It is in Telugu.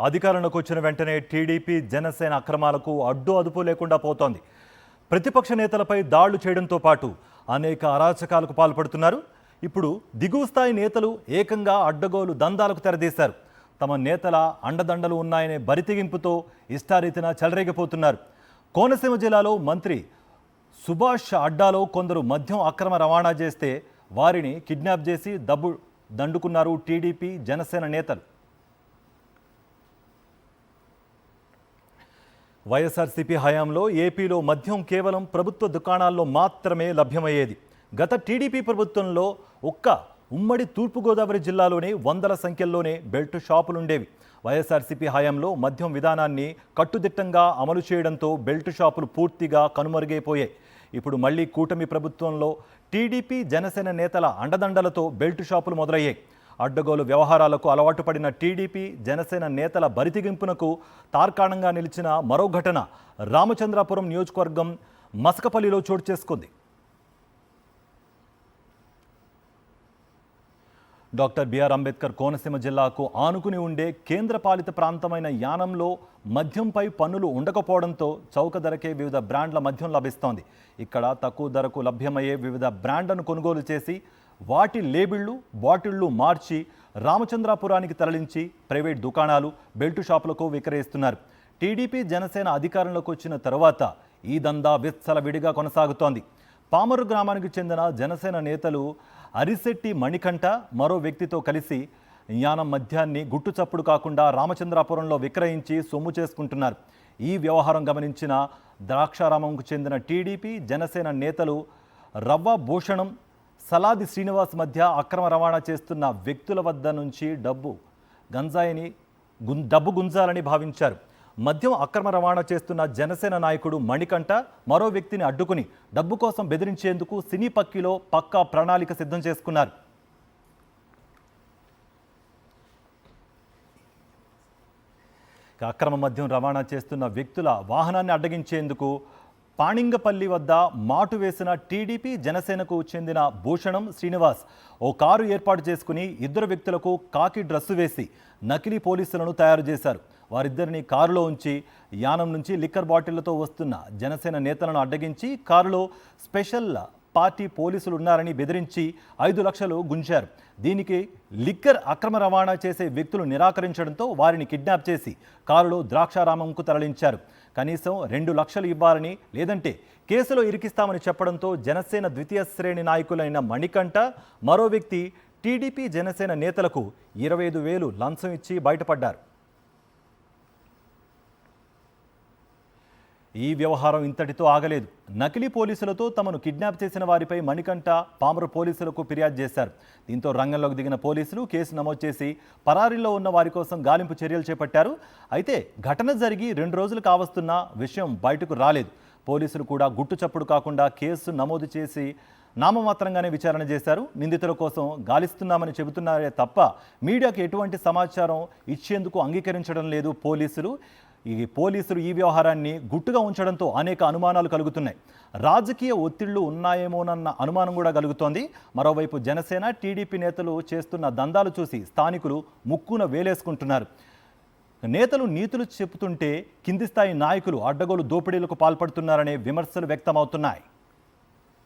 అధికారంలోకి వచ్చిన వెంటనే టీడీపీ జనసేన అక్రమాలకు అడ్డు అదుపు లేకుండా పోతోంది. ప్రతిపక్ష నేతలపై దాడులు చేయడంతో పాటు అనేక అరాచకాలకు పాల్పడుతున్నారు. ఇప్పుడు దిగువ స్థాయి నేతలు ఏకంగా అడ్డగోలు దందాలకు తెరదీశారు. తమ నేతల అండదండలు ఉన్నాయనే బరితెగింపుతో ఇష్టారీతిన చెలరేగిపోతున్నారు. కోనసీమ జిల్లాలో మంత్రి సుభాష్ అడ్డాలో కొందరు మద్యం అక్రమ రవాణా చేస్తే వారిని కిడ్నాప్ చేసి దండుకున్నారు టీడీపీ జనసేన నేతలు. వైఎస్ఆర్సీపీ హయాంలో ఏపీలో మద్యం కేవలం ప్రభుత్వ దుకాణాల్లో మాత్రమే లభ్యమయ్యేది. గత టీడీపీ ప్రభుత్వంలో ఒక్క ఉమ్మడి తూర్పుగోదావరి జిల్లాలోనే వందల సంఖ్యల్లోనే బెల్ట్ షాపులుండేవి. వైఎస్ఆర్సీపీ హయాంలో మద్యం విధానాన్ని కట్టుదిట్టంగా అమలు చేయడంతో బెల్ట్ షాపులు పూర్తిగా కనుమరుగైపోయాయి. ఇప్పుడు మళ్లీ కూటమి ప్రభుత్వంలో టీడీపీ జనసేన నేతల అండదండలతో బెల్ట్ షాపులు మొదలయ్యాయి. అడ్డగోలు వ్యవహారాలకు అలవాటు పడిన టీడీపీ జనసేన నేతల బరితెగింపునకు తార్కాణంగా నిలిచిన మరో ఘటన రామచంద్రాపురం నియోజకవర్గం మసకపల్లిలో చోటు చేసుకుంది. డాక్టర్ బిఆర్ అంబేద్కర్ కోనసీమ జిల్లాకు ఆనుకుని ఉండే కేంద్రపాలిత ప్రాంతమైన యానంలో మద్యంపై పన్నులు ఉండకపోవడంతో చౌక ధరకే వివిధ బ్రాండ్ల మద్యం లభిస్తోంది. ఇక్కడ తక్కువ ధరకు లభ్యమయ్యే వివిధ బ్రాండ్లను కొనుగోలు చేసి వాటి లేబిళ్లు బాటిళ్లు మార్చి రామచంద్రాపురానికి తరలించి ప్రైవేట్ దుకాణాలు బెల్టు షాపులకు విక్రయిస్తున్నారు. టీడీపీ జనసేన అధికారంలోకి వచ్చిన తర్వాత ఈ దందా విచ్చలవిడిగా కొనసాగుతోంది. పామరు గ్రామానికి చెందిన జనసేన నేతలు అరిశెట్టి మణికంఠ మరో వ్యక్తితో కలిసి యానం మద్యాన్ని గుట్టుచప్పుడు కాకుండా రామచంద్రాపురంలో విక్రయించి సొమ్ము చేసుకుంటున్నారు. ఈ వ్యవహారం గమనించిన ద్రాక్షారామంకు చెందిన టీడీపీ జనసేన నేతలు రవ్వ భూషణం సలాది శ్రీనివాస్ మధ్య అక్రమ రవాణా చేస్తున్న వ్యక్తుల వద్ద నుంచి డబ్బు గుంజాలని భావించారు. మద్యం అక్రమ రవాణా చేస్తున్న జనసేన నాయకుడు మణికంఠ మరో వ్యక్తిని అడ్డుకుని డబ్బు కోసం బెదిరించేందుకు సినీ పక్కిలో పక్కా ప్రణాళిక సిద్ధం చేసుకున్నారు. అక్రమ మద్యం రవాణా చేస్తున్న వ్యక్తుల వాహనాన్ని అడ్డగించేందుకు పాణింగపల్లి వద్ద మాటు వేసిన టీడీపీ జనసేనకు చెందిన భూషణం శ్రీనివాస్ ఓ కారు ఏర్పాటు చేసుకుని ఇద్దరు వ్యక్తులకు కాకి డ్రస్సు వేసి నకిలీ పోలీసులను తయారు చేశారు. వారిద్దరిని కారులో ఉంచి యానం నుంచి లిక్కర్ బాటిళ్లతో వస్తున్న జనసేన నేతలను అడ్డగించి కారులో స్పెషల్ పార్టీ పోలీసులు ఉన్నారని బెదిరించి 5 లక్షలు గుంజారు. దీనికి లిక్కర్ అక్రమ రవాణా చేసే వ్యక్తులు నిరాకరించడంతో వారిని కిడ్నాప్ చేసి కారులో ద్రాక్షారామంకు తరలించారు. కనీసం 2 లక్షలు ఇవ్వాలని లేదంటే కేసులో ఇరికిస్తామని చెప్పడంతో జనసేన ద్వితీయ శ్రేణి నాయకులైన మణికంఠ మరో వ్యక్తి టీడీపీ జనసేన నేతలకు 25,000 లంచం ఇచ్చి బయటపడ్డారు. ఈ వ్యవహారం ఇంతటితో ఆగలేదు. నకిలీ పోలీసులతో తమను కిడ్నాప్ చేసిన వారిపై మణికంఠ పామరు పోలీసులకు ఫిర్యాదు చేశారు. దీంతో రంగంలోకి దిగిన పోలీసులు కేసు నమోదు చేసి పరారీలో ఉన్న వారి కోసం గాలింపు చర్యలు చేపట్టారు. అయితే ఘటన జరిగి 2 రోజులు కావస్తున్న విషయం బయటకు రాలేదు. పోలీసులు కూడా గుట్టు చప్పుడు కాకుండా కేసు నమోదు చేసి నామమాత్రంగానే విచారణ చేశారు. నిందితుల కోసం గాలిస్తున్నామని చెబుతున్నారే తప్ప మీడియాకు ఎటువంటి సమాచారం ఇచ్చేందుకు అంగీకరించడం లేదు పోలీసులు. ఈ వ్యవహారాన్ని గుట్టుగా ఉంచడంతో అనేక అనుమానాలు కలుగుతున్నాయి. రాజకీయ ఒత్తిళ్లు ఉన్నాయేమోనన్న అనుమానం కూడా కలుగుతోంది. మరోవైపు జనసేన టీడీపీ నేతలు చేస్తున్న దందాలు చూసి స్థానికులు ముక్కున వేలేసుకుంటున్నారు. నేతలు నీతులు చెబుతుంటే కింది స్థాయి నాయకులు అడ్డగోలు దోపిడీలకు పాల్పడుతున్నారనే విమర్శలు వ్యక్తమవుతున్నాయి.